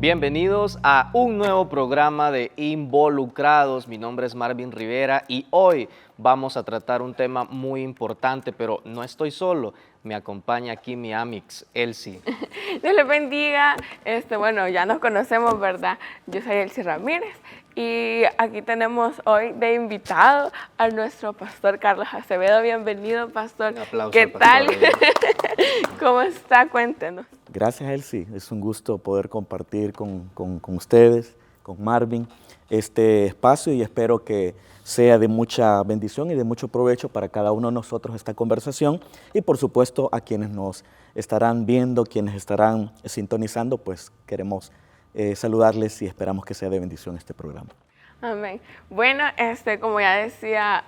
Bienvenidos a un nuevo programa de Involucrados. Mi nombre es Marvin Rivera y hoy vamos a tratar un tema muy importante, pero no estoy solo. Me acompaña aquí mi amix, Elsie. Dios les bendiga. Bueno, ya nos conocemos, ¿verdad? Yo soy Elsie Ramírez y aquí tenemos hoy de invitado a nuestro pastor Carlos Acevedo. Bienvenido, pastor. Un aplauso. ¿Qué tal? ¿Cómo está? Cuéntenos. Gracias, Elsie. Es un gusto poder compartir con ustedes, con Marvin, este espacio y espero que sea de mucha bendición y de mucho provecho para cada uno de nosotros esta conversación y por supuesto a quienes nos estarán viendo, quienes estarán sintonizando, pues queremos saludarles y esperamos que sea de bendición este programa. Amén. Bueno, como ya decía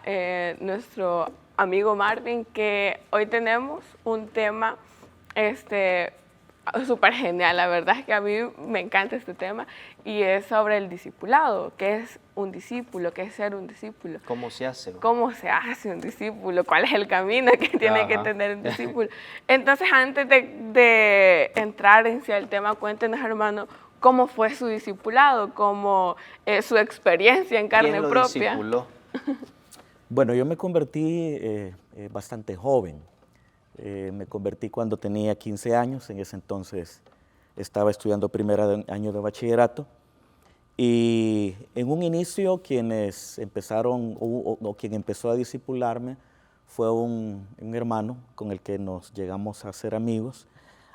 nuestro amigo Marvin, que hoy tenemos un tema súper genial. La verdad es que a mí me encanta este tema y es sobre el discipulado. ¿Qué es un discípulo? ¿Qué es ser un discípulo? ¿Cómo se hace? ¿Cómo se hace un discípulo? ¿Cuál es el camino que tiene que tener un discípulo? Entonces, antes de entrar en sí el tema, cuéntenos, hermano, ¿cómo fue su discipulado? ¿Cómo su experiencia en carne ¿Quién lo propia? discipuló? Bueno, yo me convertí bastante joven. Me convertí cuando tenía 15 años, en ese entonces estaba estudiando primer año de bachillerato y en un inicio quienes empezaron o quien empezó a discipularme fue un hermano con el que nos llegamos a hacer amigos.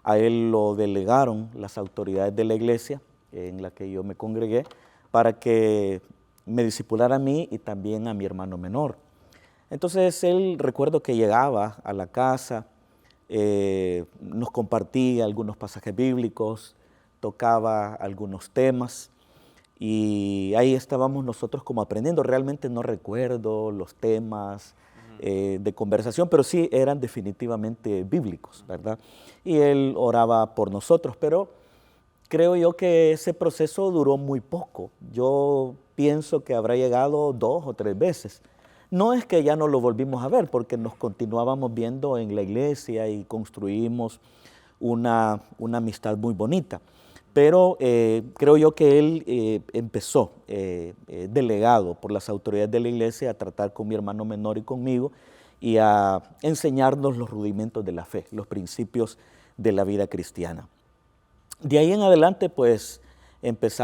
A él lo delegaron las autoridades de la iglesia en la que yo me congregué para que me discipulara a mí y también a mi hermano menor. Entonces él, recuerdo que llegaba a la casa, nos compartía algunos pasajes bíblicos, tocaba algunos temas y ahí estábamos nosotros como aprendiendo. Realmente no recuerdo los temas de conversación, pero sí eran definitivamente bíblicos, ¿verdad? Y él oraba por nosotros, pero creo yo que ese proceso duró muy poco. Yo pienso que habrá llegado 2 o 3 veces. No es que ya no lo volvimos a ver, porque nos continuábamos viendo en la iglesia y construimos una amistad muy bonita. Pero creo yo que él empezó, delegado por las autoridades de la iglesia, a tratar con mi hermano menor y conmigo y a enseñarnos los rudimentos de la fe, los principios de la vida cristiana. De ahí en adelante, pues, empecé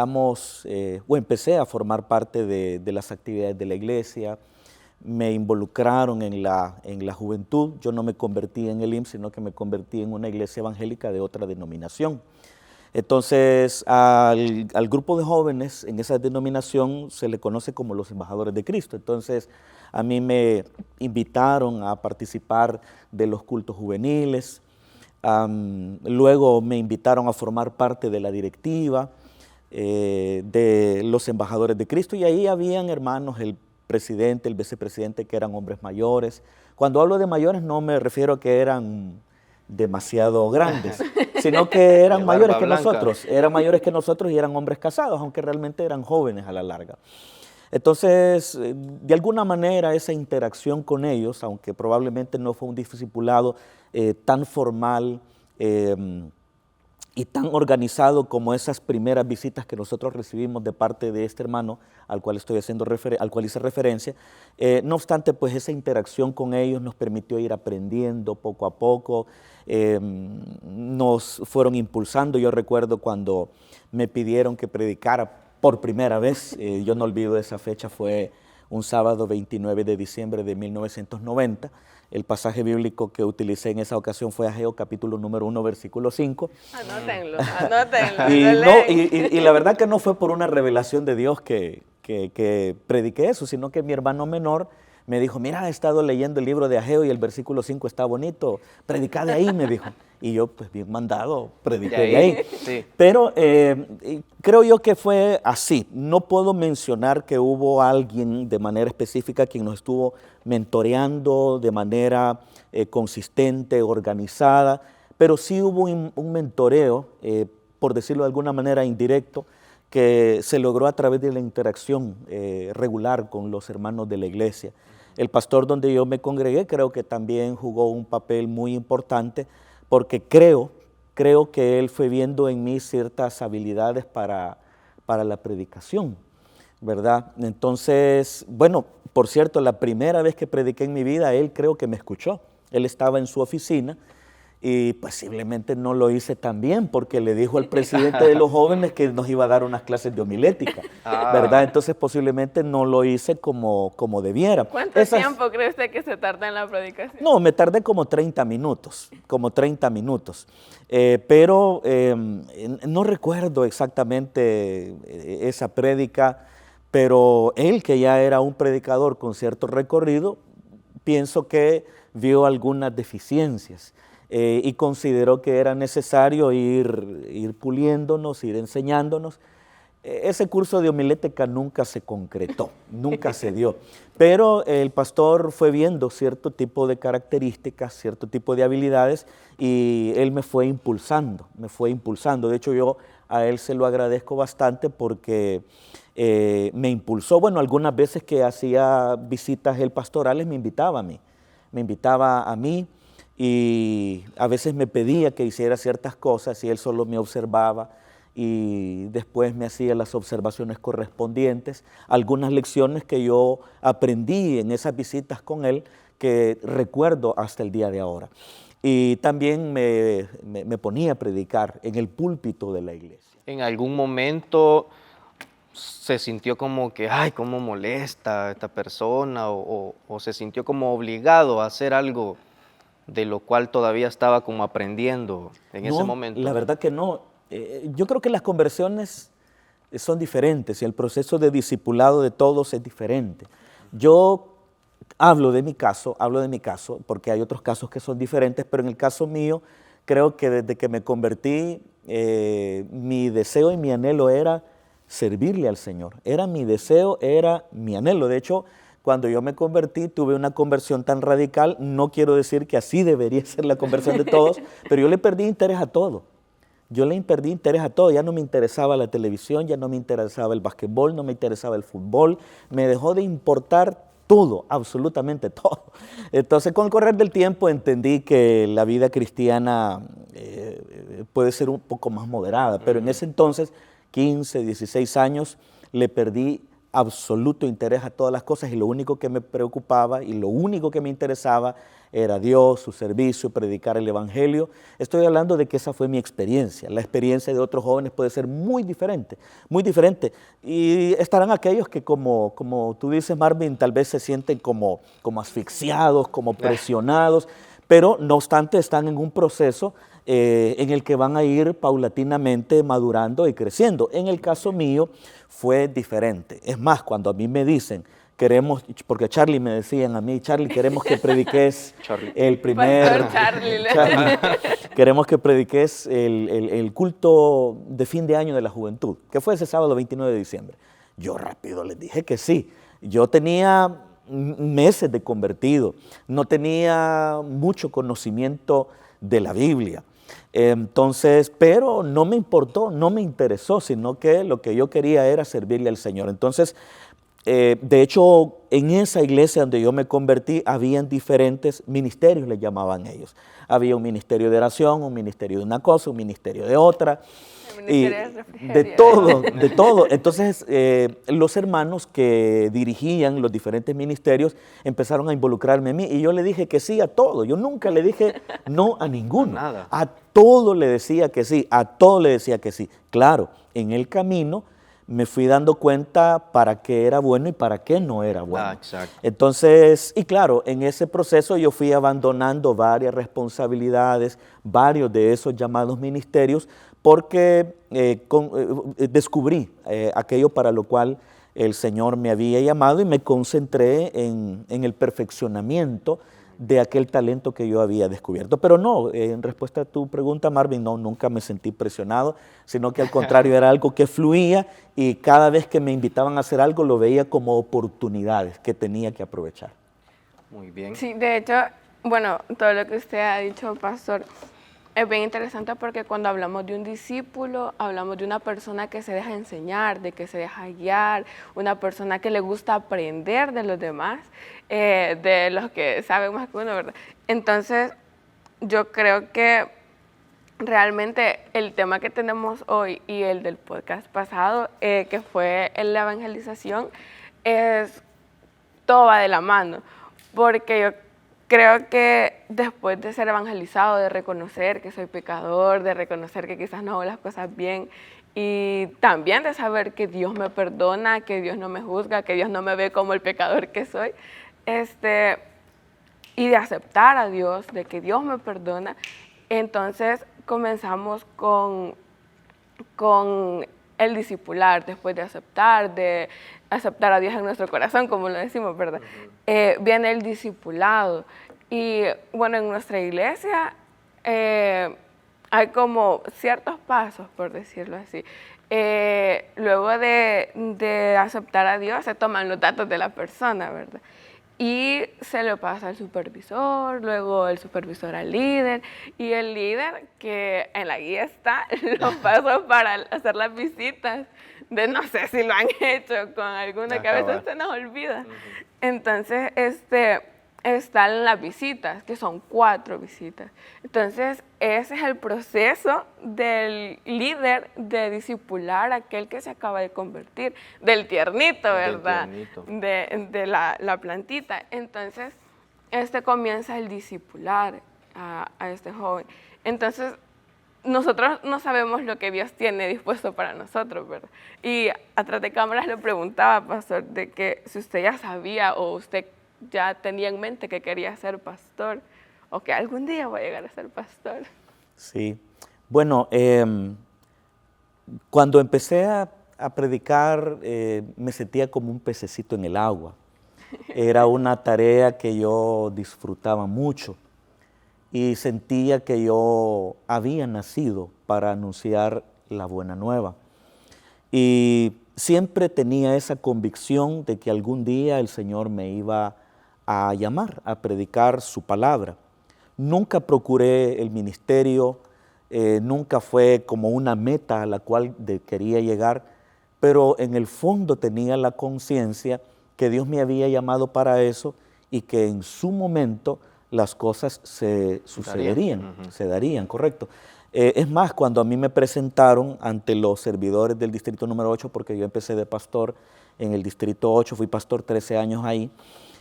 a formar parte de las actividades de la iglesia. Me involucraron en la juventud. Yo no me convertí en el IMSS, sino que me convertí en una iglesia evangélica de otra denominación. Entonces, al grupo de jóvenes en esa denominación se le conoce como los embajadores de Cristo. Entonces, a mí me invitaron a participar de los cultos juveniles. Luego me invitaron a formar parte de la directiva de los embajadores de Cristo y ahí habían hermanos, el presidente, el vicepresidente, que eran hombres mayores. Cuando hablo de mayores no me refiero a que eran demasiado grandes, sino que eran mayores que nosotros, y eran hombres casados, aunque realmente eran jóvenes a la larga. Entonces, de alguna manera esa interacción con ellos, aunque probablemente no fue un discipulado tan formal y tan organizado como esas primeras visitas que nosotros recibimos de parte de este hermano al cual hice referencia. No obstante, pues esa interacción con ellos nos permitió ir aprendiendo poco a poco, nos fueron impulsando. Yo recuerdo cuando me pidieron que predicara por primera vez, yo no olvido esa fecha, fue un sábado 29 de diciembre de 1990. El pasaje bíblico que utilicé en esa ocasión fue Ageo capítulo número 1, versículo 5. Anótenlo, anótenlo. Y la verdad que no fue por una revelación de Dios que prediqué eso, sino que mi hermano menor me dijo, mira, he estado leyendo el libro de Ageo y el versículo 5 está bonito, predica de ahí, me dijo. Y yo, pues bien mandado, prediqué de ahí. Sí. Pero creo yo que fue así. No puedo mencionar que hubo alguien de manera específica quien nos estuvo mentoreando de manera consistente, organizada, pero sí hubo un mentoreo, por decirlo de alguna manera indirecto, que se logró a través de la interacción regular con los hermanos de la iglesia. El pastor donde yo me congregué creo que también jugó un papel muy importante porque creo creo que Él fue viendo en mí ciertas habilidades para la predicación, ¿verdad? Entonces, bueno, por cierto, la primera vez que prediqué en mi vida, Él creo que me escuchó. Él estaba en su oficina y posiblemente no lo hice tan bien porque le dijo al presidente de los jóvenes que nos iba a dar unas clases de homilética, ¿verdad? Entonces posiblemente no lo hice como debiera. ¿Cuánto tiempo cree usted que se tarda en la predicación? No, me tardé como 30 minutos, pero no recuerdo exactamente esa prédica, pero él, que ya era un predicador con cierto recorrido, pienso que vio algunas deficiencias. Y consideró que era necesario ir puliéndonos, ir enseñándonos. Ese curso de homilética nunca se concretó, nunca se dio, pero el pastor fue viendo cierto tipo de características, cierto tipo de habilidades y él me fue impulsando. De hecho, yo a él se lo agradezco bastante porque me impulsó. Bueno, algunas veces que hacía visitas él pastorales me invitaba a mí. Y a veces me pedía que hiciera ciertas cosas y él solo me observaba y después me hacía las observaciones correspondientes, algunas lecciones que yo aprendí en esas visitas con él que recuerdo hasta el día de ahora. Y también me ponía a predicar en el púlpito de la iglesia. ¿En algún momento se sintió como que, ay, cómo molesta a esta persona o se sintió como obligado a hacer algo de lo cual todavía estaba como aprendiendo en ese momento? La verdad que no. Yo creo que las conversiones son diferentes y el proceso de discipulado de todos es diferente. Yo hablo de mi caso, porque hay otros casos que son diferentes, pero en el caso mío, creo que desde que me convertí, mi deseo y mi anhelo era servirle al Señor. Era mi deseo, era mi anhelo. De hecho, cuando yo me convertí, tuve una conversión tan radical, no quiero decir que así debería ser la conversión de todos, pero yo le perdí interés a todo. Ya no me interesaba la televisión, ya no me interesaba el basquetbol, no me interesaba el fútbol, me dejó de importar todo, absolutamente todo. Entonces, con el correr del tiempo entendí que la vida cristiana puede ser un poco más moderada, pero en ese entonces, 15, 16 años, le perdí absoluto interés a todas las cosas y lo único que me preocupaba y lo único que me interesaba era Dios, su servicio, predicar el evangelio. Estoy hablando de que esa fue mi experiencia. La experiencia de otros jóvenes puede ser muy diferente, muy diferente. Y estarán aquellos que como tú dices, Marvin, tal vez se sienten como asfixiados, como presionados, pero no obstante están en un proceso en el que van a ir paulatinamente madurando y creciendo. En el caso mío fue diferente. Es más, cuando a mí me dicen, porque Charlie me decían a mí, Charlie, queremos que prediques el primer... Charlie, queremos que prediques el culto de fin de año de la juventud, que fue ese sábado 29 de diciembre. Yo rápido les dije que sí. Yo tenía meses de convertido, no tenía mucho conocimiento de la Biblia. Entonces, pero no me importó, no me interesó, sino que lo que yo quería era servirle al Señor. Entonces, de hecho, en esa iglesia donde yo me convertí, habían diferentes ministerios, le llamaban ellos. Había un ministerio de oración, un ministerio de una cosa, un ministerio de otra. Y de todo. Entonces, los hermanos que dirigían los diferentes ministerios empezaron a involucrarme a mí y yo le dije que sí a todo. Yo nunca le dije no a ninguno. Nada. A todo le decía que sí, a todo le decía que sí. Claro, en el camino me fui dando cuenta para qué era bueno y para qué no era bueno. Exacto. Entonces, y claro, en ese proceso yo fui abandonando varias responsabilidades, varios de esos llamados ministerios, porque descubrí aquello para lo cual el Señor me había llamado y me concentré en el perfeccionamiento de aquel talento que yo había descubierto. Pero no, en respuesta a tu pregunta, Marvin, no, nunca me sentí presionado, sino que al contrario era algo que fluía y cada vez que me invitaban a hacer algo lo veía como oportunidades que tenía que aprovechar. Muy bien. Sí, de hecho, bueno, todo lo que usted ha dicho, pastor, es bien interesante porque cuando hablamos de un discípulo, hablamos de una persona que se deja enseñar, de que se deja guiar, una persona que le gusta aprender de los demás, de los que saben más que uno, ¿verdad? Entonces, yo creo que realmente el tema que tenemos hoy y el del podcast pasado, que fue la evangelización, todo va de la mano, porque yo creo que después de ser evangelizado, de reconocer que soy pecador, de reconocer que quizás no hago las cosas bien, y también de saber que Dios me perdona, que Dios no me juzga, que Dios no me ve como el pecador que soy, y de aceptar a Dios, de que Dios me perdona, entonces comenzamos con el discipular, después de aceptar a Dios en nuestro corazón, como lo decimos, ¿verdad? Viene el discipulado. Y bueno, en nuestra iglesia hay como ciertos pasos, por decirlo así. Luego de aceptar a Dios, se toman los datos de la persona, ¿verdad? Y se lo pasa al supervisor, luego el supervisor al líder, y el líder, que en la guía está, lo pasa para hacer las visitas, de no sé si lo han hecho con alguna que a veces se nos olvida. Entonces, están las visitas, que son 4 visitas. Entonces, ese es el proceso del líder de discipular a aquel que se acaba de convertir, del tiernito, ¿verdad? De la plantita. Entonces, comienza el discipular a este joven. Entonces, nosotros no sabemos lo que Dios tiene dispuesto para nosotros, ¿verdad? Y atrás de cámaras le preguntaba, pastor, de que si usted ya sabía o usted ya tenía en mente que quería ser pastor o que algún día va a llegar a ser pastor. Sí, bueno, cuando empecé a predicar me sentía como un pececito en el agua. Era una tarea que yo disfrutaba mucho y sentía que yo había nacido para anunciar la buena nueva. Y siempre tenía esa convicción de que algún día el Señor me iba a llamar a predicar su palabra. Nunca procuré el ministerio, nunca fue como una meta a la cual quería llegar, pero en el fondo tenía la conciencia que Dios me había llamado para eso y que en su momento las cosas se sucederían, se darían, correcto. Es más, cuando a mí me presentaron ante los servidores del distrito número 8, porque yo empecé de pastor en el distrito 8, fui pastor 13 años ahí,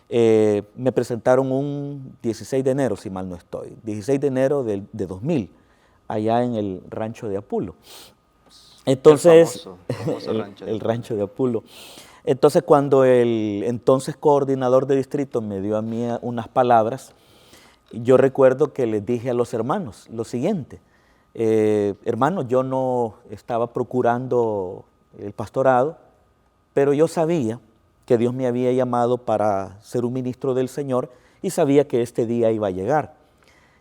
me presentaron un 16 de enero, si mal no estoy, 16 de enero de 2000, allá en el rancho de Apulo. Entonces, el rancho de Apulo. Entonces, cuando el entonces coordinador de distrito me dio a mí unas palabras, yo recuerdo que les dije a los hermanos lo siguiente: hermanos, yo no estaba procurando el pastorado, pero yo sabía que Dios me había llamado para ser un ministro del Señor y sabía que este día iba a llegar.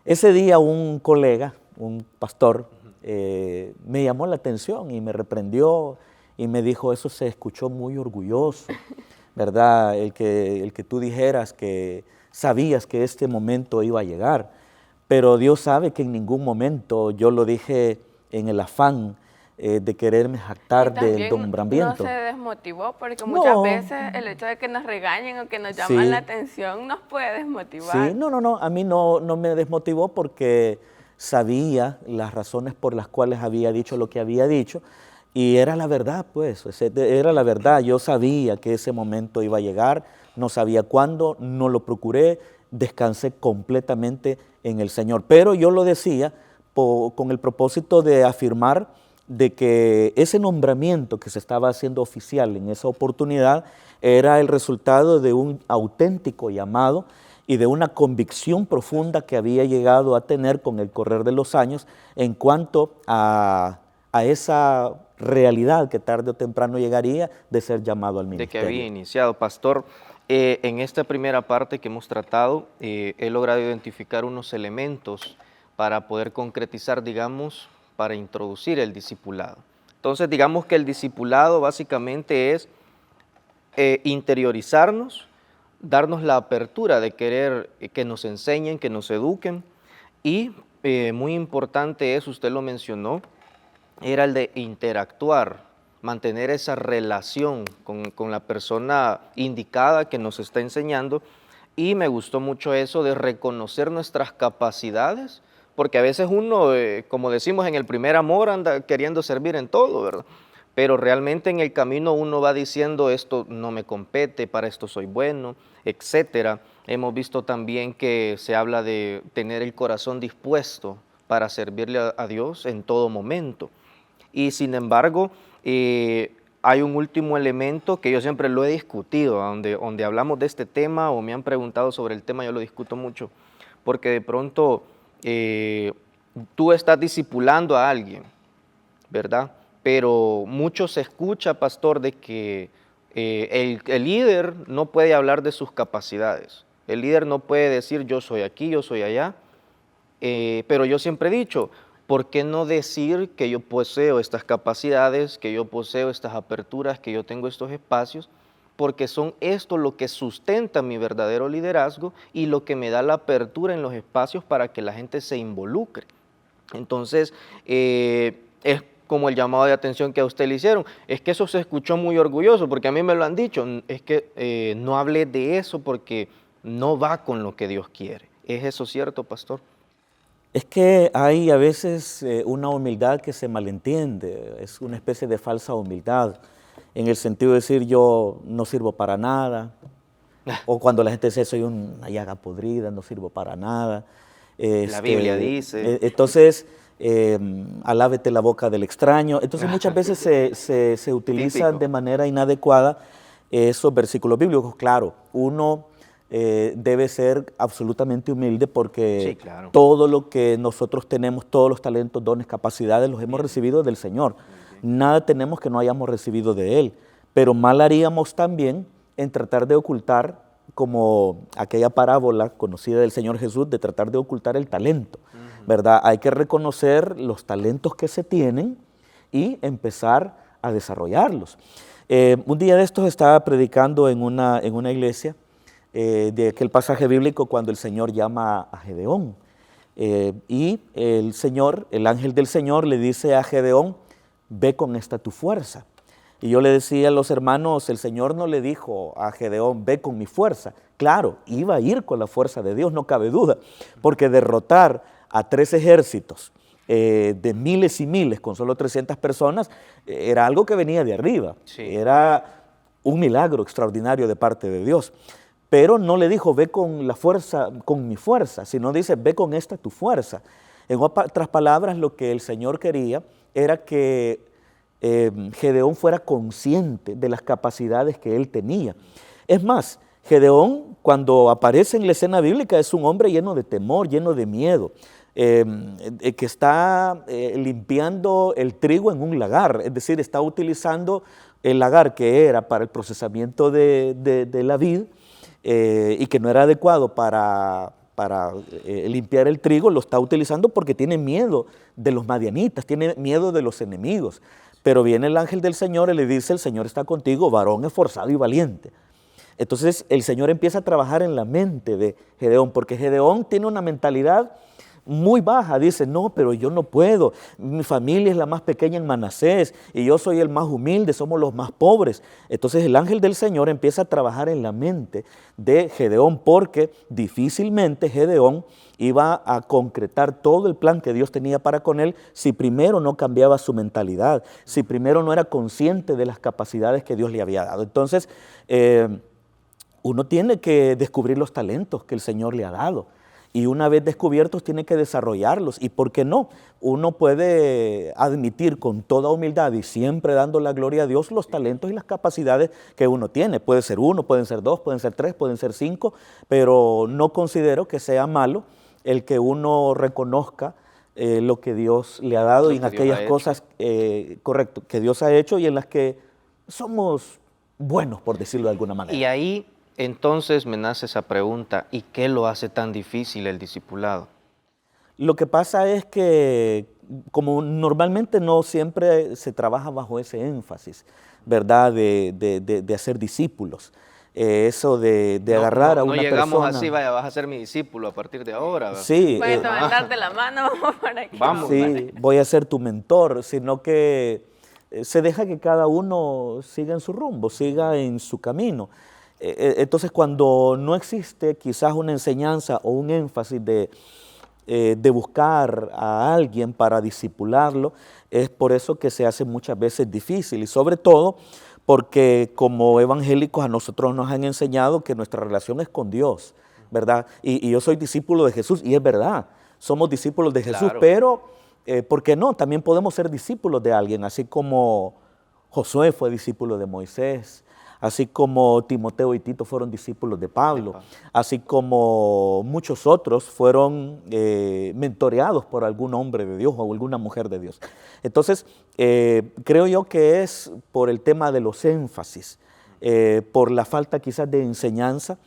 Ese día un colega, un pastor, me llamó la atención y me reprendió y me dijo: eso se escuchó muy orgulloso, ¿verdad? El que tú dijeras que sabías que este momento iba a llegar, pero Dios sabe que en ningún momento yo lo dije en el afán de quererme jactar del nombramiento. No se desmotivó, porque muchas veces el hecho de que nos regañen o que nos llaman la atención nos puede desmotivar. Sí, no, a mí no me desmotivó porque sabía las razones por las cuales había dicho lo que había dicho y era la verdad, pues, era la verdad. Yo sabía que ese momento iba a llegar, no sabía cuándo, no lo procuré, descansé completamente en el Señor. Pero yo lo decía con el propósito de afirmar de que ese nombramiento que se estaba haciendo oficial en esa oportunidad era el resultado de un auténtico llamado y de una convicción profunda que había llegado a tener con el correr de los años en cuanto a esa realidad que tarde o temprano llegaría de ser llamado al ministerio. De que había iniciado, pastor. En esta primera parte que hemos tratado, he logrado identificar unos elementos para poder concretizar, digamos, para introducir el discipulado. Entonces, digamos que el discipulado básicamente es interiorizarnos, darnos la apertura de querer que nos enseñen, que nos eduquen, y muy importante es, usted lo mencionó, era el de interactuar, mantener esa relación con la persona indicada que nos está enseñando, y me gustó mucho eso de reconocer nuestras capacidades porque a veces uno, como decimos en el primer amor, anda queriendo servir en todo, ¿verdad? Pero realmente en el camino uno va diciendo esto no me compete, para esto soy bueno, etcétera. Hemos visto también que se habla de tener el corazón dispuesto para servirle a Dios en todo momento. Y sin embargo, hay un último elemento que yo siempre lo he discutido, donde hablamos de este tema o me han preguntado sobre el tema, yo lo discuto mucho, porque de pronto tú estás discipulando a alguien, ¿verdad? Pero mucho se escucha, pastor, de que el líder no puede hablar de sus capacidades. El líder no puede decir yo soy aquí, yo soy allá. Pero yo siempre he dicho, ¿por qué no decir que yo poseo estas capacidades, que yo poseo estas aperturas, que yo tengo estos espacios? Porque son esto lo que sustenta mi verdadero liderazgo y lo que me da la apertura en los espacios para que la gente se involucre. Entonces, es como el llamado de atención que a usted le hicieron. Es que eso se escuchó muy orgulloso, porque a mí me lo han dicho. Es que no hablé de eso porque no va con lo que Dios quiere. ¿Es eso cierto, pastor? Es que hay a veces una humildad que se malentiende, es una especie de falsa humildad, en el sentido de decir yo no sirvo para nada, o cuando la gente dice soy una llaga podrida, no sirvo para nada. La Biblia dice. Entonces, alábete la boca del extraño. Entonces muchas veces se utilizan Típico. de manera inadecuada esos versículos bíblicos. Claro, uno debe ser absolutamente humilde porque Sí, claro. todo lo que nosotros tenemos, todos los talentos, dones, capacidades, los hemos recibido del Señor. Nada tenemos que no hayamos recibido de Él. Pero mal haríamos también en tratar de ocultar, como aquella parábola conocida del Señor Jesús, de tratar de ocultar el talento, ¿verdad? Hay que reconocer los talentos que se tienen y empezar a desarrollarlos. Un día de estos estaba predicando en una iglesia de aquel pasaje bíblico cuando el Señor llama a Gedeón. Y el ángel del Señor le dice a Gedeón, ve con esta tu fuerza. Y yo le decía a los hermanos, el Señor no le dijo a Gedeón, ve con mi fuerza. Claro, iba a ir con la fuerza de Dios, no cabe duda, porque derrotar a 3 ejércitos de miles y miles con solo 300 personas era algo que venía de arriba. Sí. Era un milagro extraordinario de parte de Dios. Pero no le dijo, ve con la fuerza, con mi fuerza, sino dice, ve con esta tu fuerza. En otras palabras, lo que el Señor quería era que Gedeón fuera consciente de las capacidades que él tenía. Es más, Gedeón, cuando aparece en la escena bíblica, es un hombre lleno de temor, lleno de miedo, que está limpiando el trigo en un lagar, es decir, está utilizando el lagar que era para el procesamiento de la vid, y que no era adecuado para limpiar el trigo, lo está utilizando porque tiene miedo de los madianitas, tiene miedo de los enemigos. Pero viene el ángel del Señor y le dice, el Señor está contigo, varón esforzado y valiente. Entonces el Señor empieza a trabajar en la mente de Gedeón, porque Gedeón tiene una mentalidad muy baja, dice, no, pero yo no puedo, mi familia es la más pequeña en Manasés y yo soy el más humilde, somos los más pobres. Entonces el ángel del Señor empieza a trabajar en la mente de Gedeón, porque difícilmente Gedeón iba a concretar todo el plan que Dios tenía para con él si primero no cambiaba su mentalidad, si primero no era consciente de las capacidades que Dios le había dado. Entonces, uno tiene que descubrir los talentos que el Señor le ha dado. Y una vez descubiertos tiene que desarrollarlos. ¿Y por qué no? Uno puede admitir con toda humildad y siempre dando la gloria a Dios los talentos y las capacidades que uno tiene. Puede ser 1, pueden ser 2, pueden ser 3, pueden ser 5, pero no considero que sea malo el que uno reconozca lo que Dios le ha dado y en aquellas cosas correcto, que Dios ha hecho y en las que somos buenos, por decirlo de alguna manera. Y ahí entonces me nace esa pregunta, ¿y qué lo hace tan difícil el discipulado? Lo que pasa es que como normalmente no siempre se trabaja bajo ese énfasis, ¿verdad? De hacer discípulos. Eso de agarrar a una persona. No llegamos así, vaya, vas a ser mi discípulo a partir de ahora, ¿verdad? Sí. Voy a darte la mano para que Vamos. Sí, voy a ser tu mentor, sino que se deja que cada uno siga en su rumbo, siga en su camino. Entonces, cuando no existe quizás una enseñanza o un énfasis de de buscar a alguien para discipularlo, es por eso que se hace muchas veces difícil y sobre todo porque como evangélicos a nosotros nos han enseñado que nuestra relación es con Dios, ¿verdad? Y yo soy discípulo de Jesús y es verdad, somos discípulos de Jesús, Claro. pero ¿por qué no? También podemos ser discípulos de alguien, así como Josué fue discípulo de Moisés, así como Timoteo y Tito fueron discípulos de Pablo, así como muchos otros fueron mentoreados por algún hombre de Dios o alguna mujer de Dios. Entonces, creo yo que es por el tema de los énfasis, por la falta quizás de enseñanza,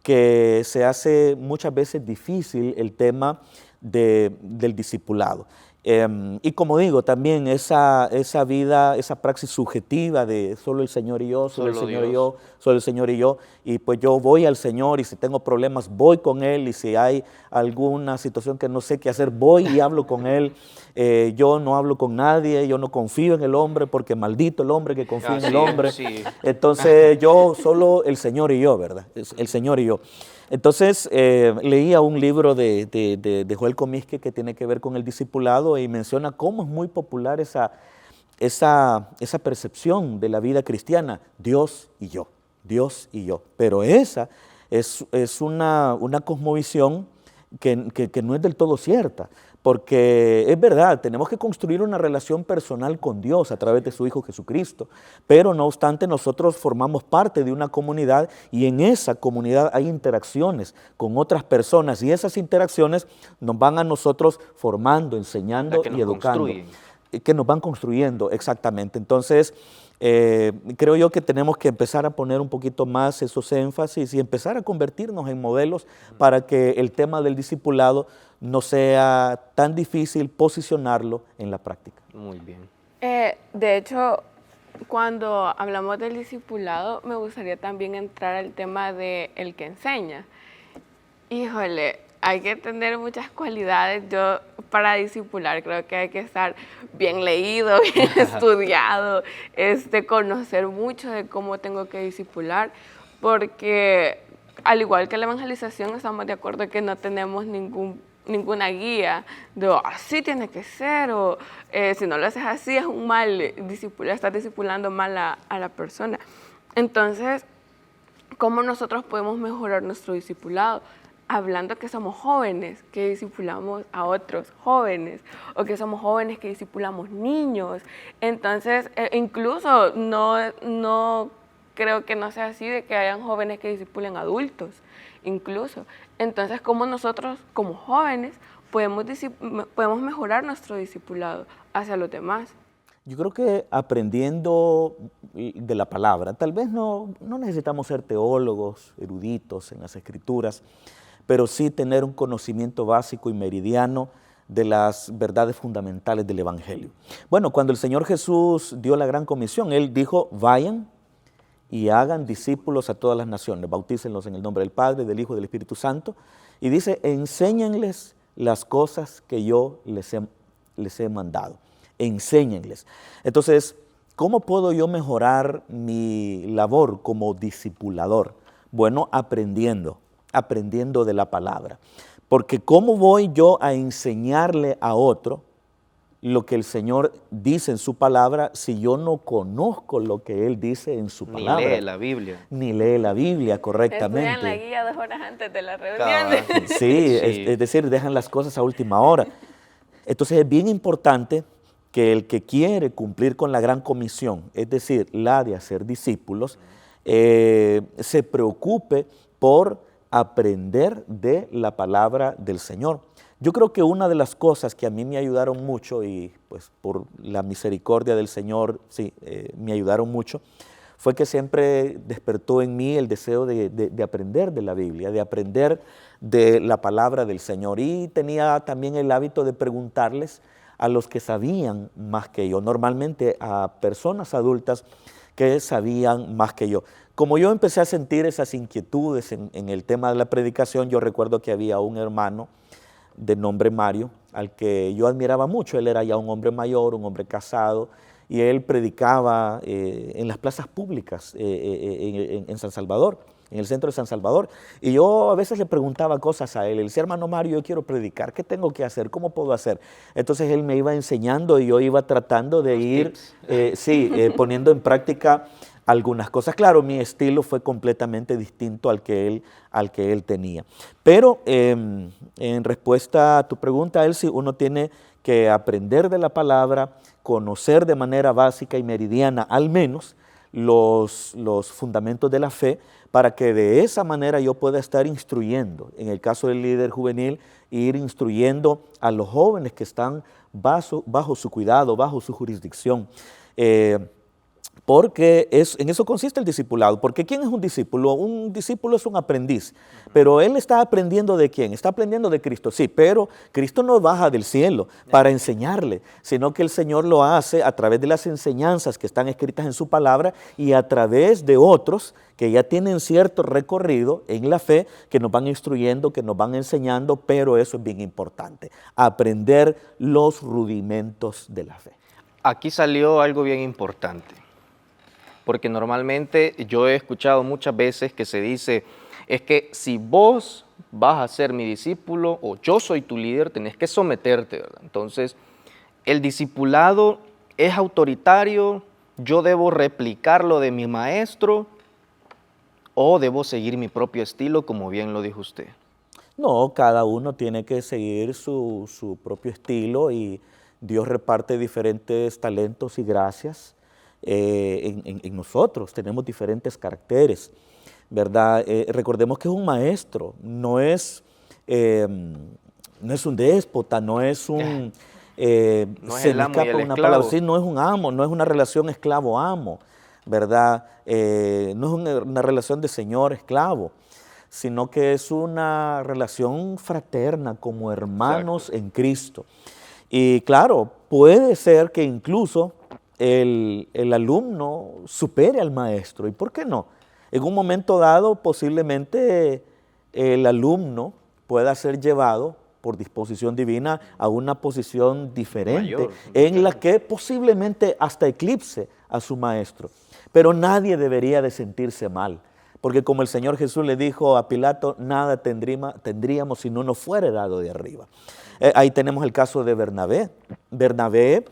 que se hace muchas veces difícil el tema del discipulado. Y como digo, también esa vida, esa praxis subjetiva de solo el Señor y yo, solo el Señor y yo, solo el Señor y yo, y pues yo voy al Señor y si tengo problemas voy con Él y si hay alguna situación que no sé qué hacer voy y hablo con Él. Yo no hablo con nadie, yo no confío en el hombre porque maldito el hombre que confía en el hombre. Sí. Entonces yo solo el Señor y yo, ¿verdad? El Señor y yo. Entonces, leía un libro de Joel Comisque que tiene que ver con el discipulado y menciona cómo es muy popular esa percepción de la vida cristiana, Dios y yo, Dios y yo. Pero esa es una cosmovisión que no es del todo cierta, porque es verdad, tenemos que construir una relación personal con Dios a través de su Hijo Jesucristo, pero no obstante nosotros formamos parte de una comunidad y en esa comunidad hay interacciones con otras personas y esas interacciones nos van a nosotros formando, enseñando y educando. Que nos van construyendo, exactamente. Entonces, creo yo que tenemos que empezar a poner un poquito más esos énfasis y empezar a convertirnos en modelos para que el tema del discipulado no sea tan difícil posicionarlo en la práctica. Muy bien. De hecho, cuando hablamos del discipulado, me gustaría también entrar al tema de el que enseña. Híjole, hay que tener muchas cualidades. Yo para discipular creo que hay que estar bien leído, bien estudiado, conocer mucho de cómo tengo que discipular, porque al igual que la evangelización estamos de acuerdo que no tenemos ninguna guía de así tiene que ser o si no lo haces así es un mal discipular, estás discipulando mal a la persona. Entonces, ¿cómo nosotros podemos mejorar nuestro discipulado? Hablando que somos jóvenes que discipulamos a otros jóvenes o que somos jóvenes que discipulamos niños. Entonces, incluso no creo que no sea así de que hayan jóvenes que discipulen adultos, incluso. Entonces, ¿cómo nosotros como jóvenes podemos mejorar nuestro discipulado hacia los demás? Yo creo que aprendiendo de la palabra, tal vez no necesitamos ser teólogos, eruditos en las escrituras, pero sí tener un conocimiento básico y meridiano de las verdades fundamentales del Evangelio. Bueno, cuando el Señor Jesús dio la gran comisión, Él dijo, vayan y hagan discípulos a todas las naciones, bautícenlos en el nombre del Padre, del Hijo y del Espíritu Santo, y dice, enséñenles las cosas que yo les he mandado, enséñenles. Entonces, ¿cómo puedo yo mejorar mi labor como discipulador? Bueno, aprendiendo de la palabra. Porque ¿cómo voy yo a enseñarle a otro lo que el Señor dice en su palabra si yo no conozco lo que Él dice en su palabra? Ni lee la Biblia. Ni lee la Biblia correctamente. Estudian la guía 2 horas antes de la reunión. Sí, es decir, dejan las cosas a última hora. Entonces es bien importante que el que quiere cumplir con la gran comisión, es decir, la de hacer discípulos, se preocupe por aprender de la palabra del Señor. Yo creo que una de las cosas que a mí me ayudaron mucho y pues por la misericordia del Señor, sí, me ayudaron mucho, fue que siempre despertó en mí el deseo de aprender de la Biblia, de aprender de la palabra del Señor. Y tenía también el hábito de preguntarles a los que sabían más que yo, normalmente a personas adultas que sabían más que yo. Como yo empecé a sentir esas inquietudes en el tema de la predicación, yo recuerdo que había un hermano de nombre Mario, al que yo admiraba mucho. Él era ya un hombre mayor, un hombre casado, y él predicaba en las plazas públicas en San Salvador. en el centro de San Salvador. Y yo a veces le preguntaba cosas a él. Le decía, hermano Mario, yo quiero predicar, ¿qué tengo que hacer? ¿Cómo puedo hacer? Entonces él me iba enseñando y yo iba tratando de ir, poniendo en práctica algunas cosas. Claro, mi estilo fue completamente distinto al que él tenía. Pero en respuesta a tu pregunta, Elsie, uno tiene que aprender de la palabra, conocer de manera básica y meridiana al menos los fundamentos de la fe, para que de esa manera yo pueda estar instruyendo, en el caso del líder juvenil, ir instruyendo a los jóvenes que están bajo su cuidado, bajo su jurisdicción. Porque en eso consiste el discipulado. Porque ¿quién es un discípulo? Un discípulo es un aprendiz, pero él está aprendiendo ¿de quién? Está aprendiendo de Cristo, sí, pero Cristo no baja del cielo para enseñarle, sino que el Señor lo hace a través de las enseñanzas que están escritas en su palabra y a través de otros que ya tienen cierto recorrido en la fe, que nos van instruyendo, que nos van enseñando, pero eso es bien importante, aprender los rudimentos de la fe. Aquí salió algo bien importante. Porque normalmente yo he escuchado muchas veces que se dice, es que si vos vas a ser mi discípulo o yo soy tu líder, tenés que someterte, ¿verdad? Entonces, el discipulado es autoritario, yo debo replicar lo de mi maestro o debo seguir mi propio estilo, como bien lo dijo usted. No, cada uno tiene que seguir su propio estilo y Dios reparte diferentes talentos y gracias. En nosotros tenemos diferentes caracteres, ¿verdad? Recordemos que es un maestro, no es un déspota, no es un... no es el amo y el esclavo. Palabra, sí, no es un amo, no es una relación esclavo-amo, ¿verdad? No es una relación de señor-esclavo, sino que es una relación fraterna como hermanos en Cristo. Y claro, puede ser que incluso el alumno supere al maestro. ¿Y por qué no? En un momento dado, posiblemente el alumno pueda ser llevado por disposición divina a una posición diferente, mayor, en la que posiblemente hasta eclipse a su maestro. Pero nadie debería de sentirse mal, porque como el Señor Jesús le dijo a Pilato, nada tendríamos si no nos fuera dado de arriba. Ahí tenemos el caso de Bernabé. Bernabé,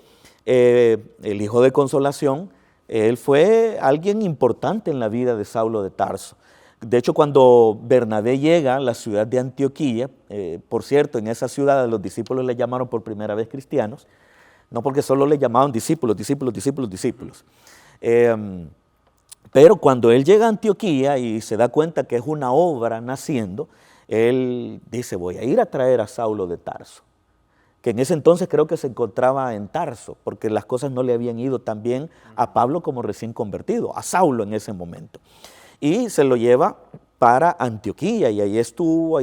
el hijo de consolación, él fue alguien importante en la vida de Saulo de Tarso. De hecho, cuando Bernabé llega a la ciudad de Antioquía, por cierto, en esa ciudad a los discípulos le llamaron por primera vez cristianos, no porque solo le llamaban discípulos. Pero cuando él llega a Antioquía y se da cuenta que es una obra naciendo, él dice, voy a ir a traer a Saulo de Tarso, que en ese entonces creo que se encontraba en Tarso, porque las cosas no le habían ido tan bien a Pablo como recién convertido, a Saulo en ese momento. Y se lo lleva para Antioquía, y ahí estuvo,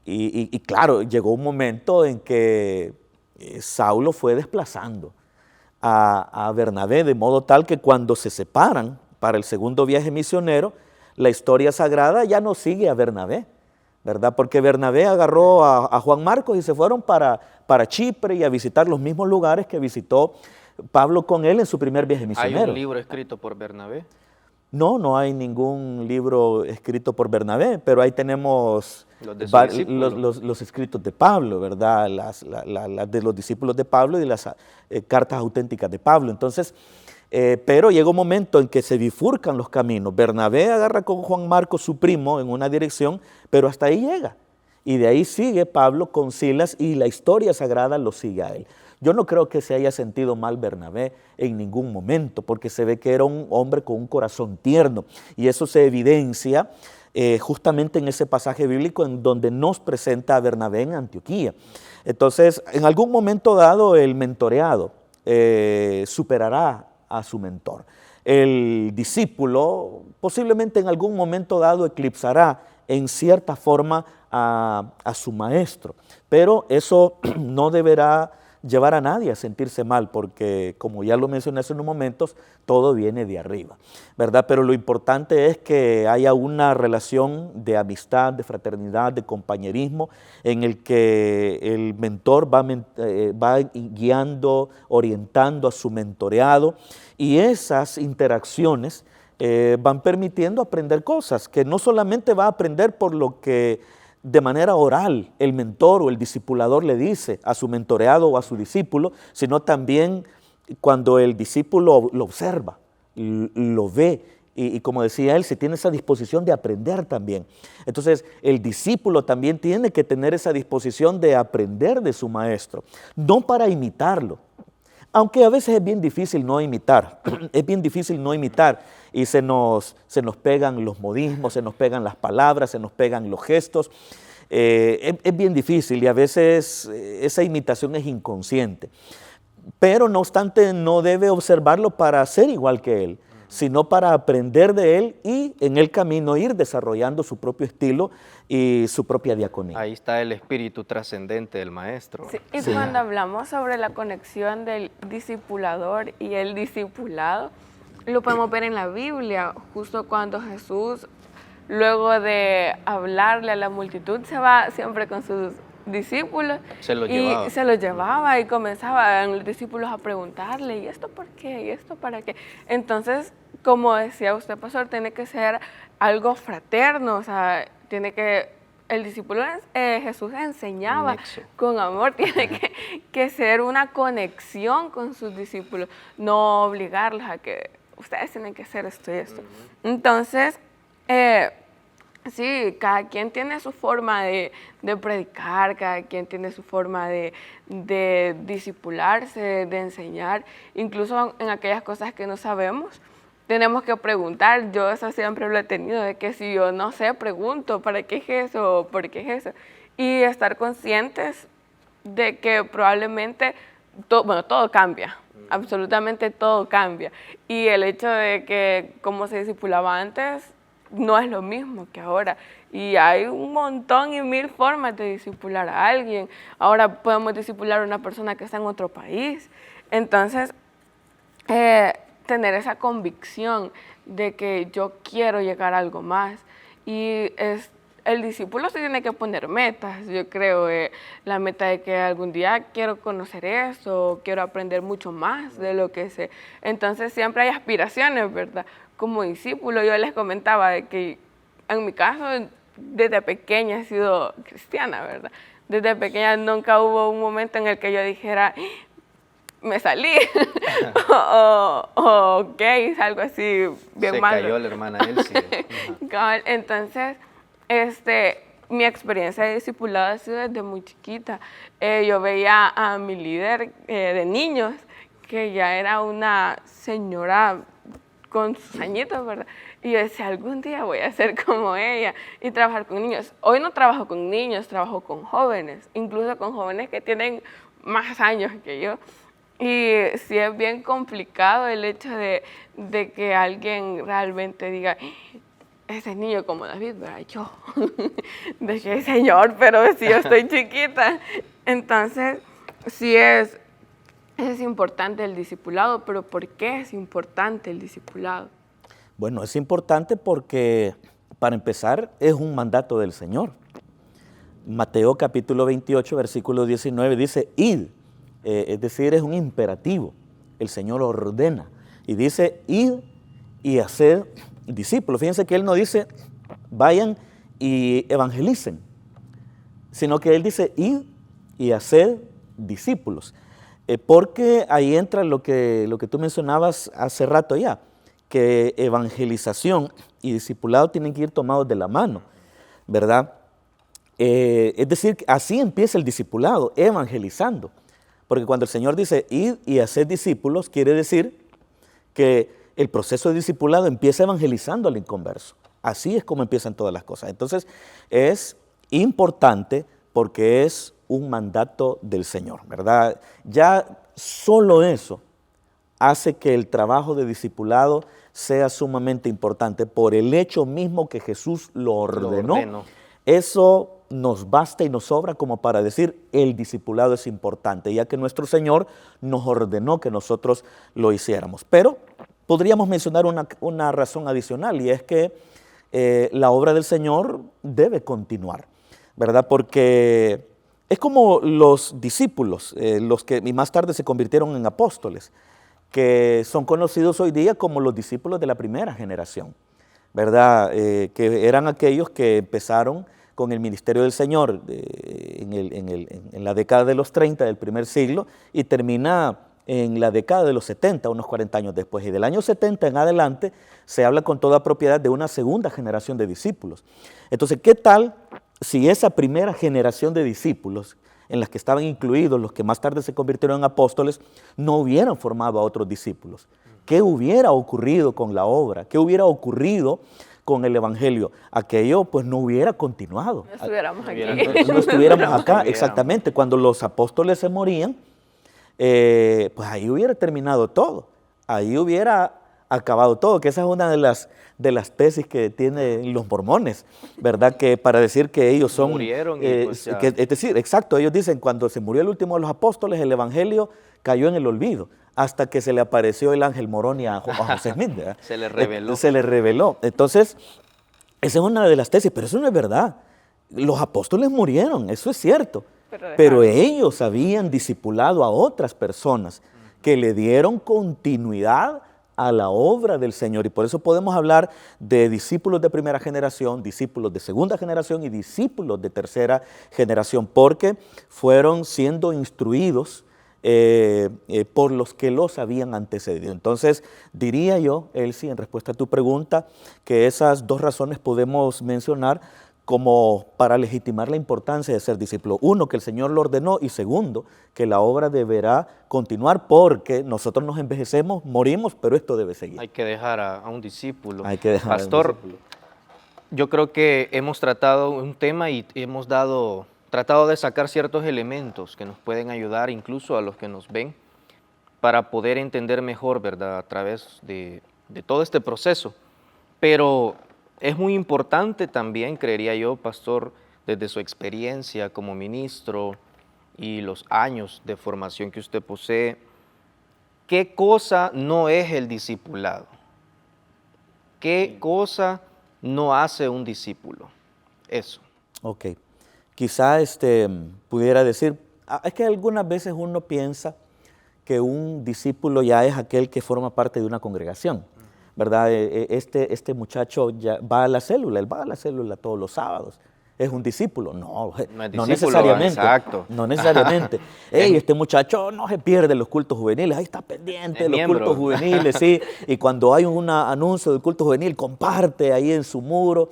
y claro, llegó un momento en que Saulo fue desplazando a Bernabé, de modo tal que cuando se separan para el segundo viaje misionero, la historia sagrada ya no sigue a Bernabé, ¿verdad? Porque Bernabé agarró a Juan Marcos y se fueron para Chipre y a visitar los mismos lugares que visitó Pablo con él en su primer viaje misionero. ¿Hay un libro escrito por Bernabé? No, no hay ningún libro escrito por Bernabé, pero ahí tenemos los escritos de Pablo, ¿verdad? De los discípulos de Pablo y las cartas auténticas de Pablo. Entonces, pero llega un momento en que se bifurcan los caminos. Bernabé agarra con Juan Marcos, su primo, en una dirección, pero hasta ahí llega. Y de ahí sigue Pablo con Silas y la historia sagrada lo sigue a él. Yo no creo que se haya sentido mal Bernabé en ningún momento, porque se ve que era un hombre con un corazón tierno. Y eso se evidencia justamente en ese pasaje bíblico en donde nos presenta a Bernabé en Antioquía. Entonces, en algún momento dado, el mentoreado superará a su mentor. El discípulo posiblemente en algún momento dado eclipsará en cierta forma a su maestro, pero eso no deberá llevar a nadie a sentirse mal, porque como ya lo mencioné hace unos momentos, todo viene de arriba, ¿verdad? Pero lo importante es que haya una relación de amistad, de fraternidad, de compañerismo, en el que el mentor va guiando, orientando a su mentoreado, y esas interacciones van permitiendo aprender cosas, que no solamente va a aprender por lo que de manera oral el mentor o el discipulador le dice a su mentoreado o a su discípulo, sino también cuando el discípulo lo observa, lo ve y como decía él, se tiene esa disposición de aprender también. Entonces el discípulo también tiene que tener esa disposición de aprender de su maestro, no para imitarlo, aunque a veces es bien difícil no imitar, es bien difícil no imitar y se nos pegan los modismos, se nos pegan las palabras, se nos pegan los gestos. Es bien difícil y a veces esa imitación es inconsciente. Pero no obstante no debe observarlo para ser igual que él, sino para aprender de él y en el camino ir desarrollando su propio estilo y su propia diaconía. Ahí está el espíritu trascendente del maestro. Sí, y cuando hablamos sobre la conexión del discipulador y el discipulado, lo podemos ver en la Biblia, justo cuando Jesús, luego de hablarle a la multitud, se va siempre con sus discípulos se los llevaba y comenzaban los discípulos a preguntarle, ¿y esto por qué? ¿Y esto para qué? Entonces, como decía usted, pastor, tiene que ser algo fraterno, o sea, el discípulo Jesús enseñaba con amor, tiene que ser una conexión con sus discípulos, no obligarlos a que ustedes tienen que hacer esto y esto. Entonces, sí, cada quien tiene su forma de predicar, cada quien tiene su forma de discipularse, de enseñar, incluso en aquellas cosas que no sabemos. Tenemos que preguntar, yo eso siempre lo he tenido, de que si yo no sé, pregunto, ¿para qué es eso? ¿Por qué es eso? Y estar conscientes de que probablemente, todo cambia, absolutamente todo cambia. Y el hecho de que como se discipulaba antes, no es lo mismo que ahora. Y hay un montón y mil formas de discipular a alguien. Ahora podemos discipular a una persona que está en otro país. Entonces, tener esa convicción de que yo quiero llegar a algo más. Y el discípulo se tiene que poner metas, yo creo. La meta de que algún día quiero conocer eso, quiero aprender mucho más de lo que sé. Entonces siempre hay aspiraciones, ¿verdad? Como discípulo, yo les comentaba de que en mi caso, desde pequeña he sido cristiana, ¿verdad? Desde pequeña nunca hubo un momento en el que yo dijera, me salí, o gay, algo así bien malo. Se cayó la hermana Elsie. Entonces, mi experiencia de discipulado ha sido desde muy chiquita. Yo veía a mi líder de niños, que ya era una señora con sus añitos, ¿verdad? Y yo decía, algún día voy a ser como ella y trabajar con niños. Hoy no trabajo con niños, trabajo con jóvenes, incluso con jóvenes que tienen más años que yo. Y sí es bien complicado el hecho de que alguien realmente diga, ese niño como David, ¿verdad? Yo, de que señor, pero si yo estoy chiquita. Entonces, sí es importante el discipulado, pero ¿por qué es importante el discipulado? Bueno, es importante porque, para empezar, es un mandato del Señor. Mateo capítulo 28, versículo 19 dice, id, es decir, es un imperativo. El Señor ordena y dice, id y haced discípulos. Fíjense que Él no dice, vayan y evangelicen, sino que Él dice, id y haced discípulos. Porque ahí entra lo que tú mencionabas hace rato ya, que evangelización y discipulado tienen que ir tomados de la mano, ¿verdad? Es decir, así empieza el discipulado, evangelizando. Porque cuando el Señor dice, id y haced discípulos, quiere decir que el proceso de discipulado empieza evangelizando al inconverso. Así es como empiezan todas las cosas. Entonces, es importante porque es un mandato del Señor, ¿verdad? Ya solo eso hace que el trabajo de discipulado sea sumamente importante por el hecho mismo que Jesús lo ordenó. Eso nos basta y nos sobra como para decir el discipulado es importante, ya que nuestro Señor nos ordenó que nosotros lo hiciéramos. Pero podríamos mencionar una razón adicional y es que la obra del Señor debe continuar, ¿verdad? Porque es como los discípulos, los que más tarde se convirtieron en apóstoles, que son conocidos hoy día como los discípulos de la primera generación, ¿verdad? Que eran aquellos que empezaron con el ministerio del Señor en la década de los 30 del primer siglo y termina en la década de los 70, unos 40 años después. Y del año 70 en adelante se habla con toda propiedad de una segunda generación de discípulos. Entonces, ¿qué tal si esa primera generación de discípulos, en las que estaban incluidos los que más tarde se convirtieron en apóstoles, no hubieran formado a otros discípulos? ¿Qué hubiera ocurrido con la obra? ¿Qué hubiera ocurrido con el Evangelio? Aquello pues no hubiera continuado. No estuviéramos aquí. No estuviéramos acá, exactamente. Cuando los apóstoles se morían, pues ahí hubiera terminado todo. Ahí hubiera acabado todo, que esa es una de las tesis que tienen los mormones, ¿verdad? Que para decir que ellos son... Murieron y pues es decir, exacto, ellos dicen, cuando se murió el último de los apóstoles, el Evangelio cayó en el olvido, hasta que se le apareció el ángel Moroni a José Smith, ¿verdad? Se le reveló. Se le reveló. Entonces, esa es una de las tesis, pero eso no es verdad. Los apóstoles murieron, eso es cierto, pero ellos habían discipulado a otras personas que le dieron continuidad a la obra del Señor, y por eso podemos hablar de discípulos de primera generación, discípulos de segunda generación y discípulos de tercera generación, porque fueron siendo instruidos por los que los habían antecedido. Entonces, diría yo, Elsie, en respuesta a tu pregunta, que esas dos razones podemos mencionar como para legitimar la importancia de ser discípulo. Uno, que el Señor lo ordenó, y segundo, que la obra deberá continuar porque nosotros nos envejecemos, morimos, pero esto debe seguir. Hay que dejar a un discípulo. Hay que dejar Pastor, a un discípulo. yo creo que hemos tratado un tema y hemos tratado de sacar ciertos elementos que nos pueden ayudar incluso a los que nos ven para poder entender mejor, ¿verdad?, a través de todo este proceso. Pero es muy importante también, creería yo, pastor, desde su experiencia como ministro y los años de formación que usted posee, ¿qué cosa no es el discipulado? ¿Qué cosa no hace un discípulo? Eso. Ok. Quizá pudiera decir, es que algunas veces uno piensa que un discípulo ya es aquel que forma parte de una congregación, ¿verdad? Este muchacho ya va a la célula, él va a la célula todos los sábados. ¿Es un discípulo? No, no necesariamente. Exacto. No necesariamente. Hey, este muchacho no se pierde los cultos juveniles, ahí está pendiente de los cultos juveniles, sí. Y cuando hay un anuncio del culto juvenil, comparte ahí en su muro.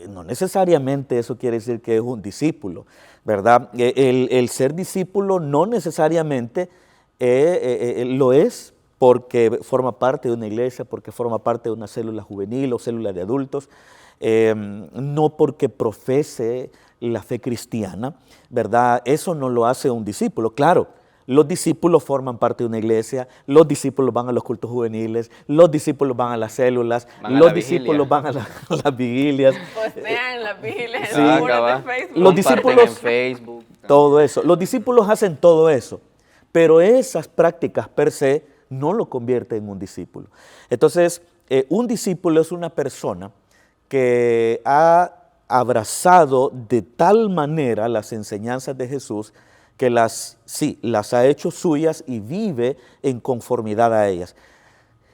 No necesariamente eso quiere decir que es un discípulo, ¿verdad? El ser discípulo no necesariamente lo es porque forma parte de una iglesia, porque forma parte de una célula juvenil o célula de adultos, no porque profese la fe cristiana, ¿verdad? Eso no lo hace un discípulo. Claro, los discípulos forman parte de una iglesia, los discípulos van a los cultos juveniles, los discípulos van a las células, los discípulos van a las vigilias. Postean las vigilias Sí, en de Facebook. Los discípulos, en Facebook. todo eso. Los discípulos hacen todo eso, pero esas prácticas per se no lo convierten en un discípulo. Entonces, un discípulo es una persona que ha abrazado de tal manera las enseñanzas de Jesús que las ha hecho suyas y vive en conformidad a ellas.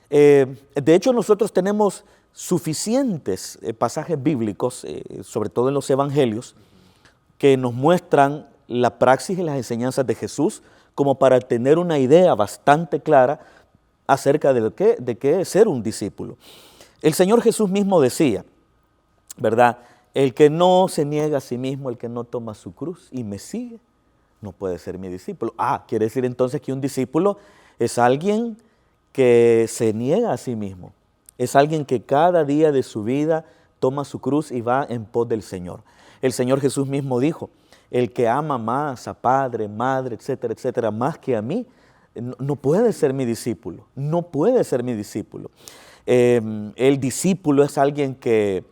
De hecho, nosotros tenemos suficientes pasajes bíblicos, sobre todo en los evangelios, que nos muestran la praxis y las enseñanzas de Jesús como para tener una idea bastante clara acerca de qué es ser un discípulo. El Señor Jesús mismo decía, ¿verdad? El que no se niega a sí mismo, el que no toma su cruz y me sigue, no puede ser mi discípulo. Quiere decir entonces que un discípulo es alguien que se niega a sí mismo. Es alguien que cada día de su vida toma su cruz y va en pos del Señor. El Señor Jesús mismo dijo, el que ama más a padre, madre, etcétera, etcétera, más que a mí, no puede ser mi discípulo. No puede ser mi discípulo. El discípulo es alguien que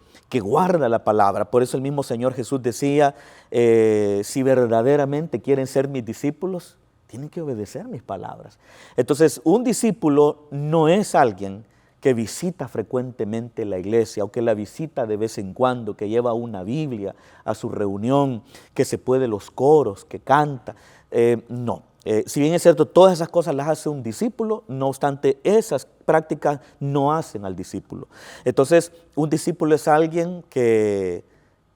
guarda la palabra. Por eso el mismo Señor Jesús decía, si verdaderamente quieren ser mis discípulos, tienen que obedecer mis palabras. Entonces, un discípulo no es alguien que visita frecuentemente la iglesia o que la visita de vez en cuando, que lleva una Biblia a su reunión, que se puede los coros, que canta. No, Si bien es cierto, todas esas cosas las hace un discípulo, no obstante, esas prácticas no hacen al discípulo. Entonces, un discípulo es alguien que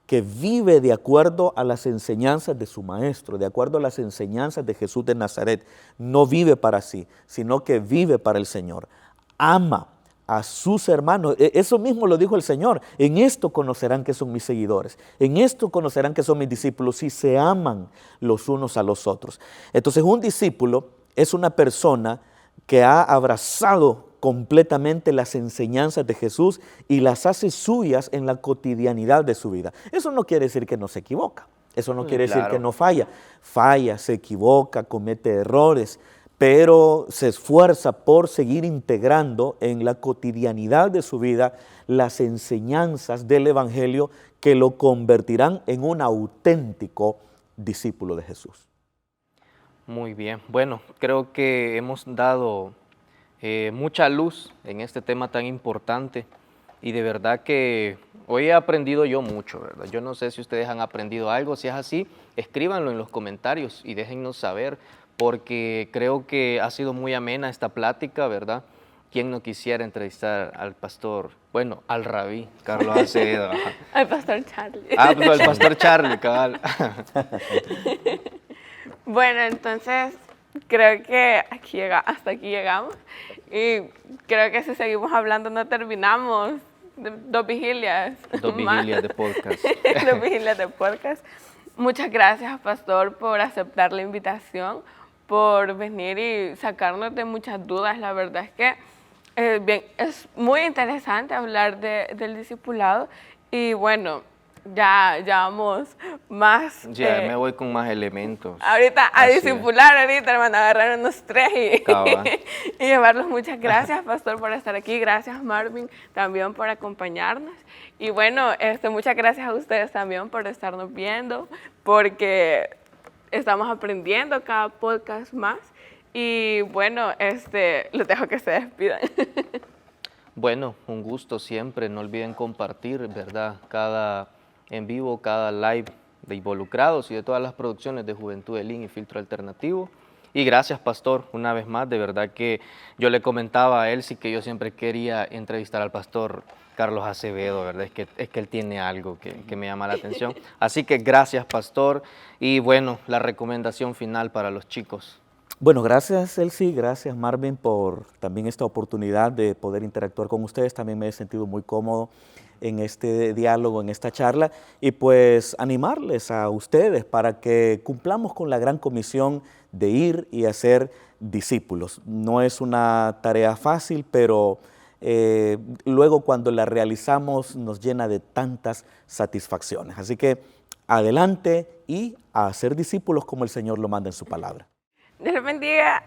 vive de acuerdo a las enseñanzas de su maestro, de acuerdo a las enseñanzas de Jesús de Nazaret. No vive para sí, sino que vive para el Señor. Ama a sus hermanos. Eso mismo lo dijo el Señor. En esto conocerán que son mis seguidores. En esto conocerán que son mis discípulos, si se aman los unos a los otros. Entonces, un discípulo es una persona que ha abrazado completamente las enseñanzas de Jesús y las hace suyas en la cotidianidad de su vida. Eso no quiere decir que no se equivoca. Eso no quiere decir que no falla. Falla, se equivoca, comete errores, pero se esfuerza por seguir integrando en la cotidianidad de su vida las enseñanzas del Evangelio que lo convertirán en un auténtico discípulo de Jesús. Muy bien. Bueno, creo que hemos dado mucha luz en este tema tan importante y de verdad que hoy he aprendido yo mucho, ¿verdad? Yo no sé si ustedes han aprendido algo. Si es así, escríbanlo en los comentarios y déjennos saber, porque creo que ha sido muy amena esta plática, ¿verdad? ¿Quién no quisiera entrevistar al pastor, bueno, al rabí Carlos Acevedo? Al pastor Charlie. Ah, pues al pastor Charlie, cabal. Bueno, entonces creo que hasta aquí llegamos y creo que si seguimos hablando no terminamos. Dos vigilias. Dos vigilias de podcast. Dos vigilias de podcast. Muchas gracias, pastor, por aceptar la invitación, por venir y sacarnos de muchas dudas. La verdad es que es muy interesante hablar del discipulado y bueno, ya vamos más. Ya me voy con más elementos. Ahorita a discipular, ahorita, hermano, agarrar unos tres y llevarlos. Muchas gracias, pastor, por estar aquí. Gracias, Marvin, también por acompañarnos. Y bueno, muchas gracias a ustedes también por estarnos viendo, porque estamos aprendiendo cada podcast más. Y bueno, los dejo que se despidan. Bueno, un gusto siempre. No olviden compartir, ¿verdad? Cada en vivo, cada live de Involucrados y de todas las producciones de Juventud de Link y Filtro Alternativo. Y gracias, pastor, una vez más. De verdad que yo le comentaba a él sí que yo siempre quería entrevistar al pastor Carlos Acevedo, ¿verdad? Es que él tiene algo que me llama la atención. Así que gracias, pastor. Y bueno, la recomendación final para los chicos. Bueno, gracias, Elsie, gracias, Marvin, por también esta oportunidad de poder interactuar con ustedes. También me he sentido muy cómodo en este diálogo, en esta charla, y pues animarles a ustedes para que cumplamos con la gran comisión de ir y hacer discípulos. No es una tarea fácil, pero luego cuando la realizamos nos llena de tantas satisfacciones. Así que adelante y a hacer discípulos como el Señor lo manda en su palabra. Dios los bendiga.